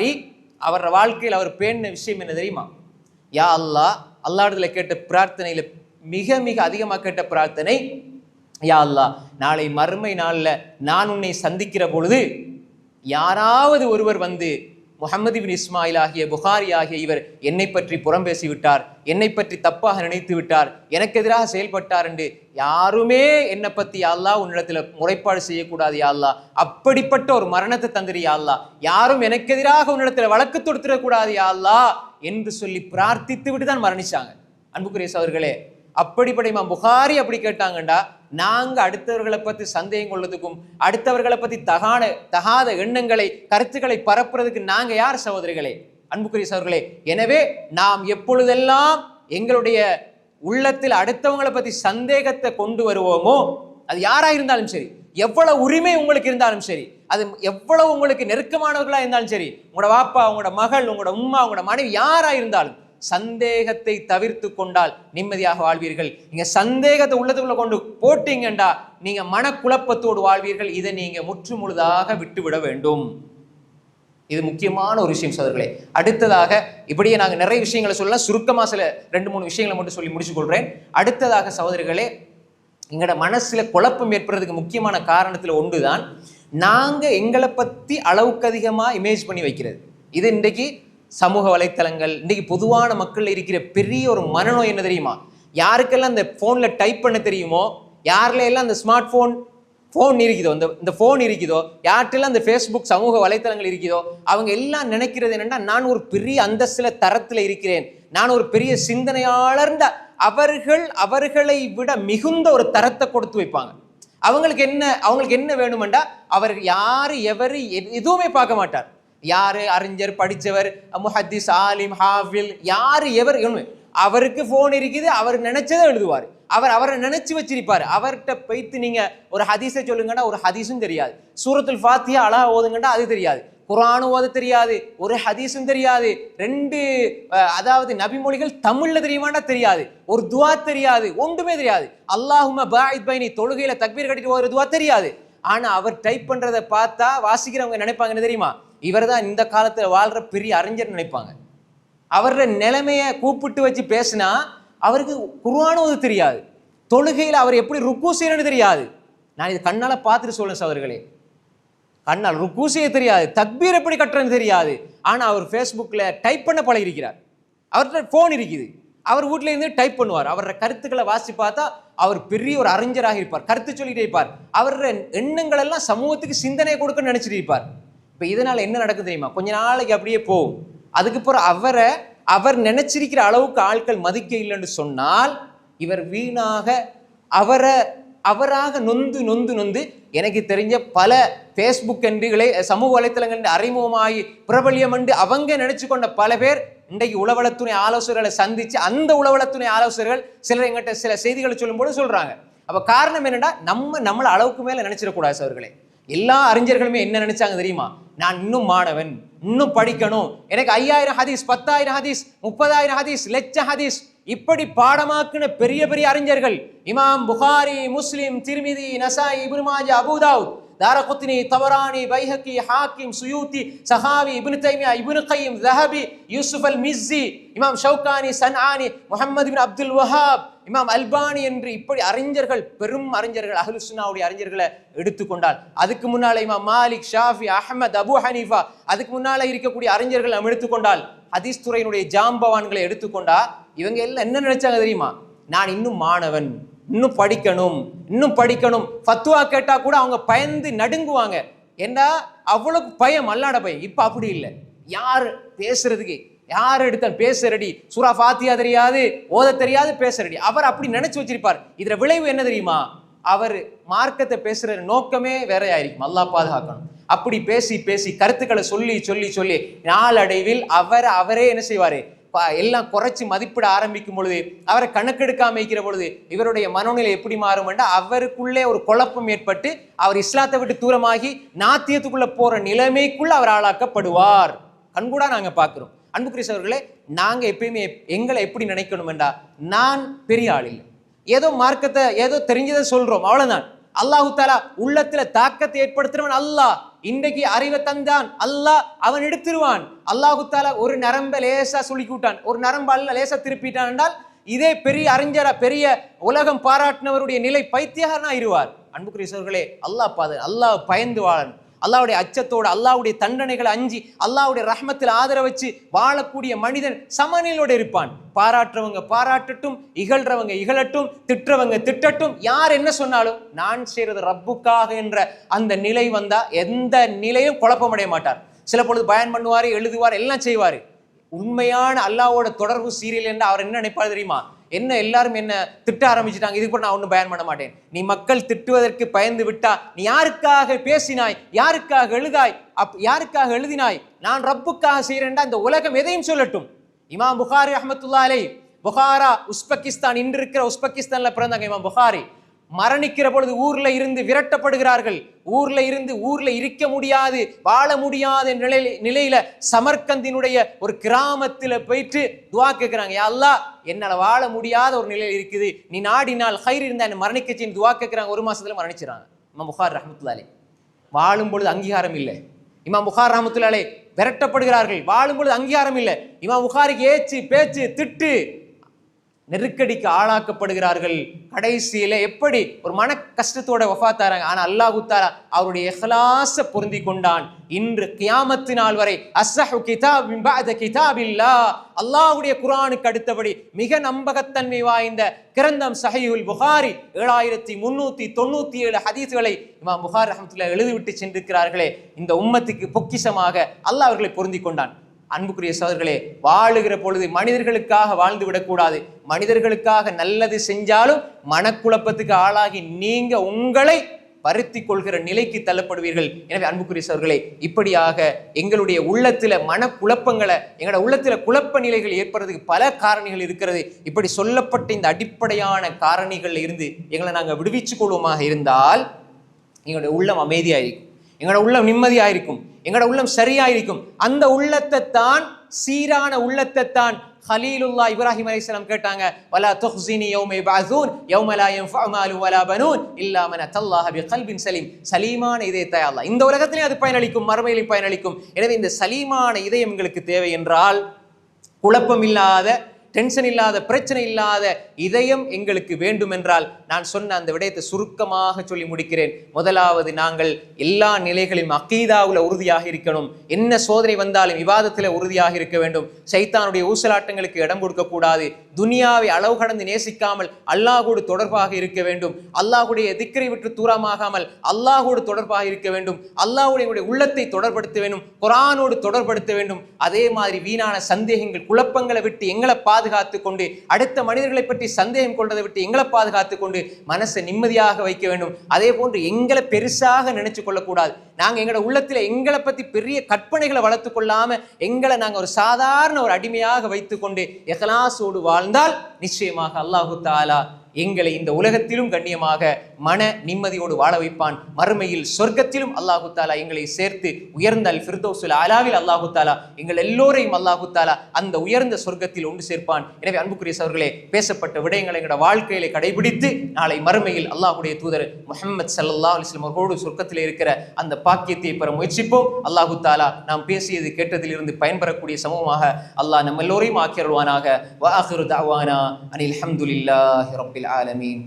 புகாரி அவர் வாழ்க்கையில் அவர் பேணின விஷயம் என்ன தெரியுமா? யா அல்லாஹ், அல்லாஹ்விடத்துல கேட்ட பிரார்த்தனையில மிக மிக அதிகமாக கேட்ட பிரார்த்தனை, யா அல்லாஹ், நாளை மறுமை நாளில் நான் உன்னை சந்திக்கிற பொழுது யாராவது ஒருவர் வந்து முஹம்மது பின் இஸ்மாயில் ஆகிய புகாரி ஆகிய இவர் என்னை பற்றி புறம் பேசிவிட்டார், என்னை பற்றி தப்பாக நினைத்து விட்டார், எனக்கு எதிராக செயல்பட்டார் என்று யாருமே என்னை பற்றி யா அல்லாஹ் உன்னிடத்தில் முறைப்பாடு செய்யக்கூடாது யா அல்லாஹ், அப்படிப்பட்ட ஒரு மரணத்தை தந்திரி யா அல்லாஹ், யாரும் எனக்கு எதிராக உன்னிடத்தில் வழக்கு தொடுத்துடக்கூடாது யா அல்லாஹ் என்று சொல்லி பிரார்த்தித்து விட்டு தான் மரணிச்சாங்க. அன்புக்குரிய சகோதரர்களே, அப்படிப்பட்ட இமாம் புகாரி அப்படி கேட்டாங்கண்டா, நாங்க அடுத்தவர்களை பத்தி சந்தேகம் கொள்வதுக்கும் அடுத்தவர்களை பத்தி தகாத எண்ணங்களை கருத்துக்களை பரப்புறதுக்கு நாங்க யார் சகோதரிகளே, அன்புக்குரிய சகோதரர்களே? எனவே நாம் எப்பொழுதெல்லாம் எங்களுடைய உள்ளத்தில் அடுத்தவங்களை பத்தி சந்தேகத்தை கொண்டு வருவோமோ, அது யாரா இருந்தாலும் சரி, எவ்வளவு உரிமை உங்களுக்கு இருந்தாலும் சரி, அது எவ்வளவு உங்களுக்கு நெருக்கமானவர்களா இருந்தாலும் சரி, உங்களோட வாப்பா, உங்களோட மகள், உங்களோட உம்மா, உங்களோட மனைவி, யாரா இருந்தாலும் சந்தேகத்தை தவிர்த்து கொண்டால் நிம்மதியாக வாழ்வீர்கள். நீங்க சந்தேகத்தை உள்ளத்துக்குள்ள கொண்டு போட்டீங்கண்டா நீங்க மனக்குழப்பத்தோடு வாழ்வீர்கள். இதை நீங்க முற்று முழுதாக விட்டுவிட வேண்டும். இது முக்கியமான ஒரு விஷயம் சகோதரர்களே. அடுத்ததாக இப்படியே நாங்க நிறைய விஷயங்களை சொல்லலாம், சுருக்கமா சில 2-3 விஷயங்களை மட்டும் சொல்லி முடிச்சு கொள்றேன். அடுத்ததாக சகோதரர்களே, எங்களோட மனசுல குழப்பம் ஏற்படுறதுக்கு முக்கியமான காரணத்துல ஒன்றுதான் நாங்க எங்களை பத்தி அளவுக்கு அதிகமா இமேஜ் பண்ணி வைக்கிறது. இது இன்றைக்கு சமூக வலைத்தளங்கள், இன்றைக்கு பொதுவான மக்கள் இருக்கிற பெரிய ஒரு மனநோய் என்ன தெரியுமா? யாருக்கெல்லாம் இந்த ஃபோன்ல டைப் பண்ண தெரியுமோ, யாரில் எல்லாம் அந்த ஸ்மார்ட் ஃபோன் இருக்குதோ, இந்த ஃபோன் இருக்குதோ, யார்கிட்டெல்லாம் அந்த ஃபேஸ்புக் சமூக வலைத்தளங்கள் இருக்குதோ, அவங்க எல்லாம் நினைக்கிறது என்னன்னா, நான் ஒரு பெரிய அந்தஸ்துல தரத்தில் இருக்கிறேன், நான் ஒரு பெரிய சிந்தனையாளர்ந்த அவர்களை விட மிகுந்த ஒரு தரத்தை கொடுத்து வைப்பாங்க. அவங்களுக்கு என்ன வேணுமெண்டா, அவர் யாரு எவரு எதுவுமே பார்க்க மாட்டார். யாரு அறிஞர், படித்தவர், முஹத்திஸ், ஆலிம், ஹாஃபில், யாரு எவர், அவருக்கு போன் இருக்குது, அவர் நினைச்சதை எழுதுவார், அவரை நினைச்சு வச்சிருப்பாரு. அவர்கிட்ட போய்த்து நீங்க ஒரு ஹதீஸை சொல்லுங்கன்னா ஒரு ஹதீஸும் தெரியாது, சூரத்துல் ஃபாத்திஹா அழகா ஓதுங்கண்டா அது தெரியாது, குர்ஆன் ஓத தெரியாது, ஒரு ஹதீஸும் தெரியாது, அதாவது நபிமொழிகள் தமிழ்ல தெரியுமாண்டா தெரியாது, ஒரு துவா தெரியாது, ஒன்றுமே தெரியாது. அல்லாஹும்ம பாயித் பைனி, தொழுகையில தக்பீர் கட்டிட்டு ஒரு துவா தெரியாது. ஆனா அவர் டைப் பண்றதை பார்த்தா வாசிக்கிறவங்க நினைப்பாங்க என்ன தெரியுமா? இவர் தான் இந்த காலத்துல வாழ்ற பெரிய அறிஞர் நினைப்பாங்க. அவரோட நிலைமைய கூப்பிட்டு வச்சு பேசினா அவருக்கு குர்ஆன் ஓத தெரியாது, தொழுகையில் அவர் எப்படி ருக்கு செய்யணும்னு தெரியாது. நான் இது கண்ணால பார்த்துட்டு சொல்றேன் சகோதரர்களே, கண்ணால் ருக்கு செய்ய தெரியாது, தக்பீர் எப்படி கட்டுறன்னு தெரியாது. ஆனா அவர் ஃபேஸ்புக்ல டைப் பண்ண பழகிருக்கிறார். அவர்கிட்ட போன் இருக்குது, அவர் வீட்டில இருந்து டைப் பண்ணுவார். அவரோட கருத்துக்களை வாசி பார்த்தா அவர் பெரிய ஒரு அறிஞராக இருப்பார், கருத்து சொல்லிட்டே இருப்பார். அவரோட எண்ணங்கள் எல்லாம் சமூகத்துக்கு சிந்தனை கொடுக்க நினைச்சிட்டு இருப்பார். இப்ப இதனால என்ன நடக்கும் தெரியுமா? கொஞ்ச நாளைக்கு அப்படியே போகும். அதுக்கப்புறம் அவர் நினைச்சிருக்கிற அளவுக்கு ஆட்கள் மதிக்க இல்லைன்னு சொன்னால் இவர் வீணாக அவராக நொந்து எனக்கு தெரிஞ்ச பல ஃபேஸ்புக் என்றுகளை சமூக வலைத்தளங்கள் அறிமுகமாகி பிரபல்யம் என்று அவங்க நினைச்சு கொண்ட பல பேர் இன்றைக்கு உளவளத்துறை ஆலோசகர்களை சந்திச்சு அந்த உளவளத்துறை ஆலோசகர்கள் சிலர் எங்கிட்ட சில செய்திகளை சொல்லும்போது சொல்றாங்க. அப்ப காரணம் என்னன்னா, நம்மள அளவுக்கு மேல நினைச்சிடக்கூடாது அவர்களே. எல்லா அறிஞர்களுமே என்ன நினைச்சாங்க தெரியுமா? நான் இன்னும் மாணவன், இன்னும் படிக்கணும், எனக்கு 5000 ஹதீஸ், 10,000 ஹதீஸ், 30,000 ஹதீஸ், லட்ச ஹதீஸ் இப்படி பாடமாக்குன பெரிய பெரிய அறிஞர்கள் இமாம் புகாரி, முஸ்லிம், திர்மிதி, நசாயி, இப்னு மாஜா, அபூ தாவூத், தாரகுத்னி, தபரானி, பைஹகி, ஹாக்கிம், சுயூத்தி, சஹாவி, இப்னு தைமியா, இப்னு கைம், ஸஹபி, யூசுப் அல் மிஸ்ஸி, இமாம் ஷௌகானி, சன்ஆனி, முஹம்மது இப்னு அப்துல் வஹாப், இமாம் அல்பானி என்று இப்படி அறிஞர்கள், பெரும் அறிஞர்கள், அஹ்லுஸ் சுன்னாவுடைய அறிஞர்களை எடுத்துக்கொண்டால், அதுக்கு முன்னால இமாம் மாலிக், ஷாஃபி, அஹ்மத், அபு ஹனீஃபா, அதுக்கு முன்னால இருக்கக்கூடிய அறிஞர்கள் நாம் எடுத்துக்கொண்டால், ஹதீஸ் துறையினுடைய ஜாம்பவான்களை எடுத்துக்கொண்டா, இவங்க எல்லாம் என்ன நினைச்சாங்க தெரியுமா? நான் இன்னும் மாணவன், இன்னும் படிக்கணும். ஃபத்வா கேட்டா கூட அவங்க பயந்து நடுங்குவாங்க. ஏண்டா அவ்வளவு பயம், அல்லாட பயம். இப்ப அப்படி இல்லை. யார் பேசுறதுக்கு, யார் எடுத்தால் பேச ரெடி, சூரா ஃபாத்திஹா தெரியாது, ஓத தெரியாது, பேச ரெடி. அவர் அப்படி நினைச்சு வச்சிருப்பார். இதுல விளைவு என்ன தெரியுமா? அவர் மார்க்கத்தை பேசுற நோக்கமே வேறையாயிருக்கும். அல்லாஹ் பாதுகாக்கணும். அப்படி பேசி கருத்துக்களை சொல்லி நாளடைவில் அவரே என்ன செய்வாரு? எல்லாம் குறைச்சி மதிப்பிட ஆரம்பிக்கும் பொழுது, அவரை கணக்கெடுக்காம வைக்கிற பொழுது இவருடைய மனநிலை எப்படி மாறும்? அவருக்குள்ளே ஒரு குழப்பம் ஏற்பட்டு அவர் இஸ்லாத்தை விட்டு தூரமாகி நாத்தியத்துக்குள்ள போற நிலைமைக்குள்ள அவர் ஆளாக்கப்படுவார். கண்கூடா நாங்க பாக்குறோம். அன்புக்குரிய அவர்களே, நாங்க எப்பயுமே எங்களை எப்படி நினைக்கணும் என்றா, நான் பெரிய ஆள் இல்லை, ஏதோ மார்க்கத்தை ஏதோ தெரிஞ்சதை சொல்றோம், அவ்வளவுதான். அல்லாஹு தஆலா உள்ளத்துல தாக்கத்தை ஏற்படுத்துறவன் அல்லாஹ். இன்றைக்கு அறிவை தந்தான், அல்லாஹ் அவன் எடுத்துருவான். அல்லாஹு தாலா ஒரு நரம்ப லேசா சுளுக்கி விட்டான், ஒரு நரம்பு அல்ல லேசா திருப்பிட்டான் என்றால் இதே பெரிய அறிஞரா, பெரிய உலகம் பாராட்டினவருடைய நிலை பைத்தியகாரனா ஆயிருவார். அன்புக்குரிய சகோதரர்களே, அல்லாஹ் பயந்து வாழணும். அல்லாஹ்வுடைய அச்சத்தோடு, அல்லாஹ்வுடைய தண்டனைகளை அஞ்சி, அல்லாஹ்வுடைய ரஹ்மத்தில் ஆதரவு வச்சு வாழக்கூடிய மனிதன் சமநிலையோடு இருப்பான். பாராட்டுறவங்க பாராட்டட்டும், இகழ்றவங்க இகழட்டும், திட்டுறவங்க திட்டட்டும், யார் என்ன சொன்னாலும் நான் செய்யறது ரப்புக்காக என்ற அந்த நிலை வந்தா எந்த நிலையும் குழப்பமடைய மாட்டார். சில பொழுது பயன் பண்ணுவாரு, எழுதுவார், எல்லாம் செய்வாரு. உண்மையான அல்லாஹ்வோட தொடர்பு சீரியல் என்று அவர் என்ன நினைப்பார் தெரியுமா? என்ன எல்லாரும் என்ன திட்ட ஆரம்பிச்சுட்டாங்க, இதுக்கு கூட நான் ஒன்றும் பயன் பண்ண மாட்டேன். நீ மக்கள் திட்டுவதற்கு பயந்து விட்டா, நீ யாருக்காக பேசினாய், யாருக்காக யாருக்காக எழுதினாய், நான் ரப்புக்காக செய்யறேன்டா இந்த உலகம் எதையும் சொல்லட்டும். இமாம் புகாரி ரஹ்மத்துல்லாஹி அலைஹி, புகாரா உஸ்பெகிஸ்தான், இன்று இருக்கிற உஸ்பெகிஸ்தான்ல பிறந்தாங்க இமாம் புகாரி. மரணிக்கிற பொழுது ஊர்ல இருந்து விரட்டப்படுகிறார்கள். ஊர்ல இருக்க முடியாது, வாழ முடியாத நிலையில சமர்கந்தினுடைய ஒரு கிராமத்துல போயிட்டு துவா கேட்கிறாங்க, யா அல்லாஹ் என்னால வாழ முடியாத ஒரு நிலையில் இருக்குது, நீ நாடினால் ஹைர் இருந்தா என்ன மரணிக்கச்சின்னு துவா கேட்கிறாங்க. ஒரு மாசத்துல மரணிச்சிடறாங்க. இமாம் புகார் ரஹ்மத்துல்லாஹி அலைஹி. வாழும் பொழுது அங்கீகாரம் இல்லை. இமாம் புகார் ரஹ்மத்துல்லாஹி அலைஹி விரட்டப்படுகிறார்கள். வாழும் பொழுது அங்கீகாரம் இல்லை. இமாம் புகாரிக்கு ஏச்சு பேச்சு திட்டு, நெருக்கடிக்கு ஆளாக்கப்படுகிறார்கள். கடைசியில எப்படி ஒரு மன கஷ்டத்தோட வஃபாத்தாராங்க. ஆனா அல்லாஹு தஆலா அவருடைய இஹ்லாஸ பொருந்தி கொண்டான். இன்று கியாமத்து நாள் வரை அஸ்ஸஹு கிதாபின் பஅத கிதாபில்லாஹ், அல்லாஹ்வுடைய குர்ஆனுக்கு அடுத்தபடி மிக நம்பகத்தன்மை வாய்ந்த கிரந்தம் ஸஹீஹுல் புகாரி. 7397 ஹதீஸ்களை இமாம் புகாரி ரஹ்மத்துல்லாஹி எழுதிவிட்டு சென்றிருக்கிறார்களே. இந்த உம்மத்துக்கு பொக்கிஷமாக அல்லாஹ் அவர்களை பொருந்தி கொண்டான். அன்புக்குரிய சகோதரர்களே, வாழுகிற பொழுது மனிதர்களுக்காக வாழ்ந்து விடக்கூடாது. மனிதர்களுக்காக நல்லது செஞ்சாலும் மனக்குழப்பத்துக்கு ஆளாகி நீங்க உங்களை வருத்தி கொள்கிற நிலைக்கு தள்ளப்படுவீர்கள். எனவே அன்புக்குரிய சகோதரர்களே, இப்படியாக எங்களுடைய உள்ளத்துல மனக்குழப்பங்களை, எங்களோட உள்ளத்துல குழப்ப நிலைகள் ஏற்படுறதுக்கு பல காரணிகள் இருக்கிறது. இப்படி சொல்லப்பட்ட இந்த அடிப்படையான காரணிகள்ல இருந்து எங்களை நாங்கள் விடுவிச்சுக் கொள்வோமாக இருந்தால் எங்களுடைய உள்ளம் அமைதியாயிருக்கும், எங்களோட உள்ளம் நிம்மதியாயிருக்கும், எங்களோட உள்ளம் சரியாயிருக்கும். அந்த உள்ளத்தை தான், சீரான உள்ளத்தை தான் கலீலுல்லாஹ் இப்ராஹிம் அலைஹிஸ்ஸலாம் கேட்டாங்க, வலா துஹ்ஸினி யௌம யபஅஸூன் யௌம லா யன்ஃபஉ மாலு வலா பனூன் இல்லா மன் அத்தல்லாஹ பிகல்பின் சலீம். சலீமான இதயத்தை அல்லாஹ் இந்த உலகத்திலே அது பயனளிக்கும், மறுமையிலும் பயனளிக்கும். எனவே இந்த சலீமான இதயம் எங்களுக்கு தேவை என்றால், குழப்பம் இல்லாத, டென்ஷன் இல்லாத, பிரச்சனை இல்லாத இதயம் எங்களுக்கு வேண்டும் என்றால், நான் சொன்ன அந்த விடயத்தை சுருக்கமாக சொல்லி முடிக்கிறேன். முதலாவது, நாங்கள் எல்லா நிலைகளிலும் அகீதாவுல உறுதியாக இருக்கணும். என்ன சோதனை வந்தாலும் இபாதத்தில் உறுதியாக இருக்க வேண்டும். சைத்தானுடைய ஊசலாட்டங்களுக்கு இடம் கொடுக்க கூடாது. துனியாவை அளவு கடந்து நேசிக்காமல் அல்லாஹ்வோடு தொடர்பாக இருக்க வேண்டும். அல்லாஹ்வுடைய திக்ரை விட்டு தூரமாகாமல் அல்லாஹ்வோடு தொடர்பாக இருக்க வேண்டும். அல்லாஹ்வுடைய உள்ளத்தை தொடர்படுத்த வேண்டும், குர்ஆனோடு தொடர்படுத்த வேண்டும். அதே மாதிரி வீணான சந்தேகங்கள், குழப்பங்களை விட்டு எங்களை பாதுகாத்து கொண்டு, அடுத்த மனிதர்களை பற்றி சந்தேகம் கொள்வதை விட்டு எங்களை பாதுகாத்து கொண்டு மனசை நிம்மதியாக வைக்க வேண்டும். அதே போன்று எங்களை பெருசாக நினைச்சு கொள்ளக்கூடாது. நாங்க எங்களோட உள்ளத்துல எங்களை பத்தி பெரிய கற்பனைகளை வளர்த்து கொள்ளாம எங்களை நாங்க ஒரு சாதாரண ஒரு அடிமையாக வைத்துக்கொண்டு இஹ்லாஸோடு வாழ்ந்தால் நிச்சயமாக அல்லாஹு தஆலா எங்களை இந்த உலகத்திலும் கண்ணியமாக மன நிம்மதியோடு வாழ வைப்பான். மறுமையில் சொர்க்கத்திலும் அல்லாஹு தஆலா எங்களை சேர்த்து உயர்ந்த அல் ஃபிர்தௌஸுல் ஆலாவில் அல்லாஹு தஆலா எங்கள் எல்லோரையும் அல்லாஹு தஆலா அந்த உயர்ந்த சொர்க்கத்தில் ஒன்று சேர்ப்பான். எனவே அன்புக்குரிய சகோதரர்களே, பேசப்பட்ட விடயங்களை எங்களோட வாழ்க்கையில கடைபிடித்து நாளை மறுமையில் அல்லாஹ்வுடைய தூதர் முஹம்மது ஸல்லல்லாஹு அலைஹி வஸல்லம் அவர்களோடு சொர்க்கத்தில் இருக்கிற அந்த பாக்கியத்தை பெற முயற்சிப்போம். அல்லாஹு தஆலா நாம் பேசியது கேட்டதிலிருந்து பயன்பெறக்கூடிய சமூகமாக அல்லாஹ் நம்ம எல்லோரையும் ஆக்கி அருள்வானாக. வ ஆகிரு தஅவானா அனில் ஹம்துலில்லாஹி ரப்பில் ஆலமீன்.